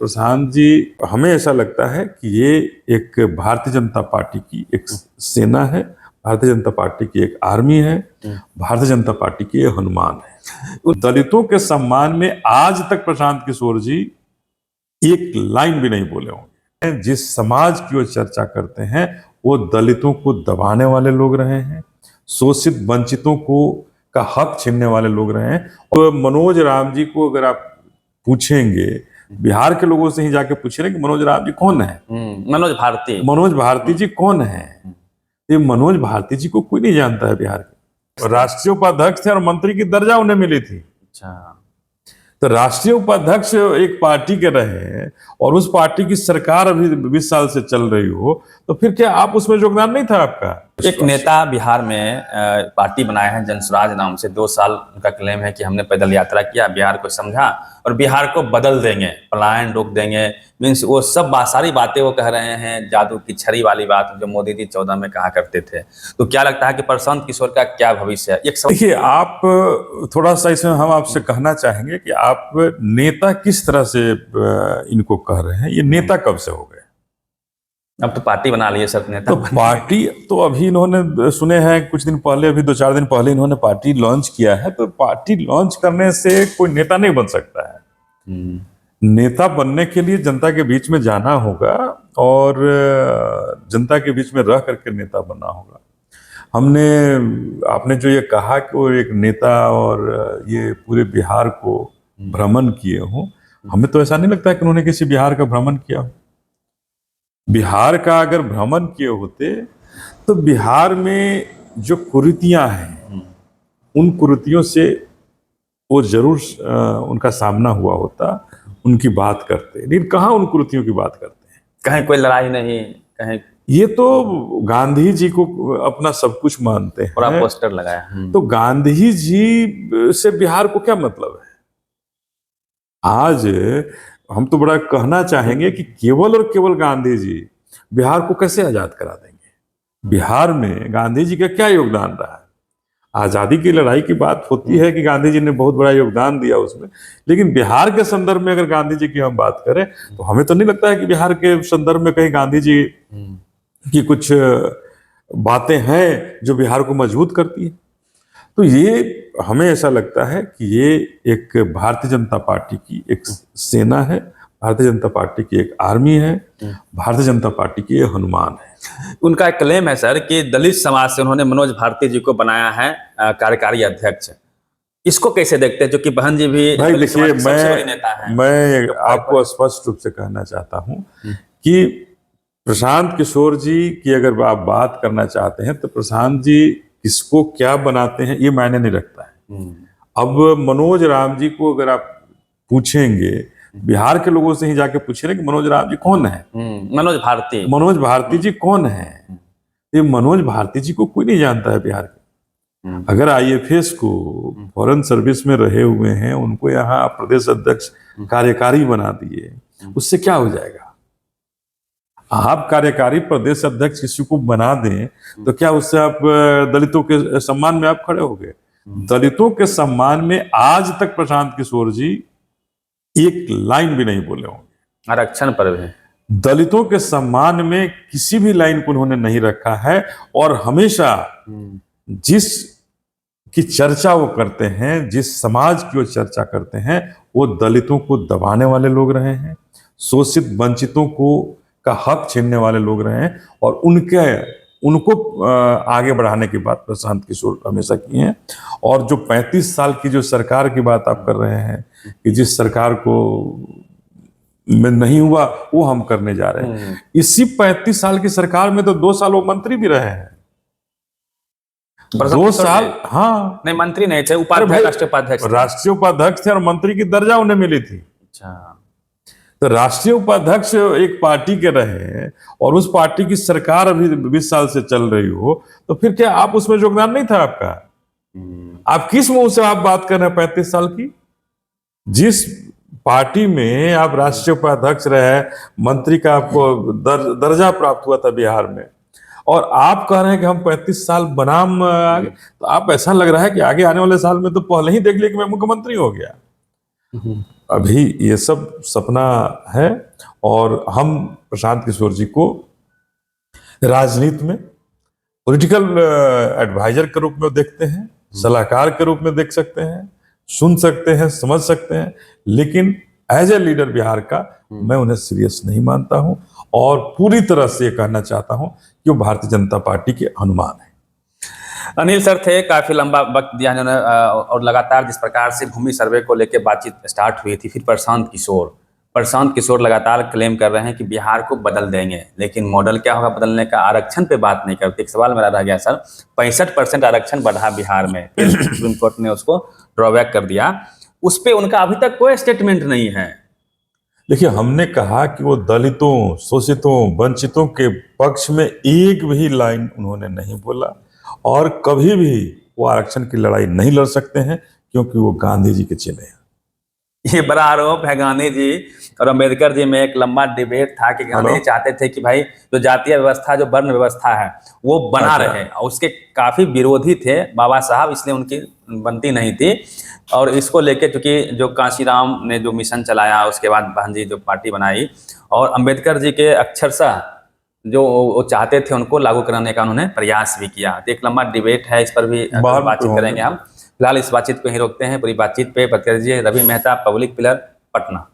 प्रशांत जी, हमें ऐसा लगता है कि ये एक भारतीय जनता पार्टी की एक सेना है, भारतीय जनता पार्टी की एक आर्मी है, भारतीय जनता पार्टी की ये हनुमान है। दलितों के सम्मान में आज तक प्रशांत किशोर जी एक लाइन भी नहीं बोले होंगे। जिस समाज की वो चर्चा करते हैं वो दलितों को दबाने वाले लोग रहे हैं, शोषित वंचितों को का हक छीनने वाले लोग रहे हैं। और मनोज राम जी को अगर आप पूछेंगे, बिहार के लोगों से ही जाके पूछेंगे कि मनोज राम जी कौन है, मनोज भारती जी कौन है, ये मनोज भारती जी को कोई नहीं जानता है बिहार के। राष्ट्रीय उपाध्यक्ष थे और मंत्री की दर्जा उन्हें मिली थी। अच्छा, तो राष्ट्रीय उपाध्यक्ष एक पार्टी के रहे और उस पार्टी की सरकार अभी 20 साल से चल रही हो, तो फिर क्या आप उसमें योगदान नहीं था आपका? एक नेता बिहार में पार्टी बनाए हैं जनसुराज नाम से। 2 साल उनका क्लेम है कि हमने पैदल यात्रा किया, बिहार को समझा और बिहार को बदल देंगे, पलायन रोक देंगे। मीन्स वो सब सारी बातें वो कह रहे हैं, जादू की छड़ी वाली बात जो मोदी जी 14 में कहा करते थे। तो क्या लगता है कि प्रशांत किशोर का क्या भविष्य है? देखिए, आप थोड़ा सा इसमें हम आपसे कहना चाहेंगे कि आप नेता किस तरह से इनको कह रहे हैं, ये नेता कब से हो गए? अब तो पार्टी बना लिए सब नेता। तो पार्टी तो अभी इन्होंने सुने हैं कुछ दिन पहले, अभी 2-4 दिन पहले इन्होंने पार्टी लॉन्च किया है। तो पार्टी लॉन्च करने से कोई नेता नहीं बन सकता है। नेता बनने के लिए जनता के बीच में जाना होगा और जनता के बीच में रह करके नेता बनना होगा। आपने जो ये कहा कि वो एक नेता और ये पूरे बिहार को भ्रमण किए हों, हमें तो ऐसा नहीं लगता कि उन्होंने किसी बिहार का भ्रमण किया हो। बिहार का अगर भ्रमण किए होते तो बिहार में जो कुरीतियां हैं उन कुरीतियों से वो जरूर उनका सामना हुआ होता, उनकी बात करते। लेकिन कहाँ उन कुरीतियों की बात करते हैं? कहीं कोई लड़ाई नहीं, कहीं ये तो गांधी जी को अपना सब कुछ मानते हैं, पूरा पोस्टर लगाया। तो गांधी जी से बिहार को क्या मतलब है? आज हम तो बड़ा कहना चाहेंगे कि केवल और केवल गांधी जी बिहार को कैसे आजाद करा देंगे? बिहार में गांधी जी का क्या योगदान रहा है? आजादी की लड़ाई की बात होती है कि गांधी जी ने बहुत बड़ा योगदान दिया उसमें, लेकिन बिहार के संदर्भ में अगर गांधी जी की हम बात करें तो हमें तो नहीं लगता है कि बिहार के संदर्भ में कहीं गांधी जी की कुछ बातें हैं जो बिहार को मजबूत करती है। तो ये हमें ऐसा लगता है कि ये एक भारतीय जनता पार्टी की एक सेना है, भारतीय जनता पार्टी की एक आर्मी है, भारतीय जनता पार्टी की ये हनुमान है। उनका एक क्लेम है सर कि दलित समाज से उन्होंने मनोज भारती जी को बनाया है कार्यकारी अध्यक्ष। इसको कैसे देखते हैं, जो कि बहन जी भी भाई देखिए, मैं आपको स्पष्ट रूप से कहना चाहता हूं कि प्रशांत किशोर जी की अगर आप बात करना चाहते हैं तो प्रशांत जी किसको क्या बनाते हैं ये मायने नहीं रखता है। अब मनोज राम जी को अगर आप पूछेंगे, बिहार के लोगों से ही जाके पूछेंगे कि मनोज राम जी कौन है, मनोज भारती जी कौन है, ये मनोज भारती जी को कोई नहीं जानता है बिहार के। अगर IFS को फॉरेन सर्विस में रहे हुए हैं, उनको यहाँ प्रदेश अध्यक्ष कार्यकारी बना दिए, उससे क्या हो जाएगा? आप कार्यकारी प्रदेश अध्यक्ष किसी को बना दें तो क्या उससे आप दलितों के सम्मान में आप खड़े हो गए? दलितों के सम्मान में आज तक प्रशांत किशोर जी एक लाइन भी नहीं बोले होंगे। आरक्षण पर भी दलितों के सम्मान में किसी भी लाइन को उन्होंने नहीं रखा है। और हमेशा जिस की चर्चा वो करते हैं, जिस समाज की वो चर्चा करते हैं, वो दलितों को दबाने वाले लोग रहे हैं, शोषित वंचितों को का हक छीनने वाले लोग रहे हैं। और उनको आगे बढ़ाने की बात प्रशांत किशोर हमेशा की है। और जो 35 साल की जो सरकार की बात आप कर रहे हैं कि जिस सरकार को में नहीं हुआ वो हम करने जा रहे हैं, इसी 35 साल की सरकार में तो 2 साल वो मंत्री भी रहे हैं। 2 साल, हाँ नहीं, मंत्री नहीं थे, राष्ट्रीय उपाध्यक्ष थे और मंत्री की दर्जा उन्हें मिली थी। अच्छा, तो राष्ट्रीय उपाध्यक्ष एक पार्टी के रहे और उस पार्टी की सरकार अभी 20 साल से चल रही हो, तो फिर क्या आप उसमें योगदान नहीं था आपका? आप किस मुंह से आप बात कर रहे हैं 35 साल की? जिस पार्टी में आप राष्ट्रीय उपाध्यक्ष रहे, मंत्री का आपको दर्जा प्राप्त हुआ था बिहार में, और आप कह रहे हैं कि हम 35 साल बनाम आगे, तो आप ऐसा लग रहा है कि आगे आने वाले साल में तो पहले ही देख लिया कि मैं मुख्यमंत्री हो गया। अभी ये सब सपना है, और हम प्रशांत किशोर जी को राजनीति में पॉलिटिकल एडवाइजर के रूप में देखते हैं, सलाहकार के रूप में देख सकते हैं, सुन सकते हैं, समझ सकते हैं, लेकिन एज ए लीडर बिहार का मैं उन्हें सीरियस नहीं मानता हूं, और पूरी तरह से ये कहना चाहता हूं कि वो भारतीय जनता पार्टी के हनुमान है। अनिल सर थे, काफी लंबा वक्त दिया इन्होंने, और लगातार जिस प्रकार से भूमि सर्वे को लेकर बातचीत स्टार्ट हुई थी, फिर प्रशांत किशोर लगातार क्लेम कर रहे हैं कि बिहार को बदल देंगे, लेकिन मॉडल क्या होगा बदलने का? आरक्षण पे बात नहीं करते। एक सवाल मेरा रह गया सर, 65% आरक्षण बढ़ा बिहार में, फिर सुप्रीम कोर्ट ने उसको ड्रॉबैक कर दिया, उस पर उनका अभी तक कोई स्टेटमेंट नहीं है। देखिए, हमने कहा कि वो दलितों, शोषितों, वंचितों के पक्ष में एक भी लाइन उन्होंने नहीं बोला, और कभी भी वो आरक्षण की लड़ाई नहीं लड़ सकते हैं, क्योंकि वो गांधी जी के चेले हैं। ये बड़ा आरोप है गांधी जी और अम्बेडकर जी में। एक लंबा डिबेट था कि गांधी जी चाहते थे कि भाई जो जातीय व्यवस्था, जो वर्ण व्यवस्था है वो बना रहे, और उसके काफी विरोधी थे बाबा साहब, इसलिए उनकी बनती नहीं थी। और इसको लेके चूंकि जो कांशीराम ने जो मिशन चलाया, उसके बाद बहन जी जो पार्टी बनाई, और अम्बेडकर जी के अक्षरशः जो वो चाहते थे उनको लागू कराने का उन्होंने प्रयास भी किया। तो एक लंबा डिबेट है, इस पर भी बातचीत करेंगे हम। फिलहाल इस बातचीत को ही रोकते हैं। पूरी बातचीत पे प्रतिक्रिया दीजिए। Ravi Mehta, public pillar, Patna.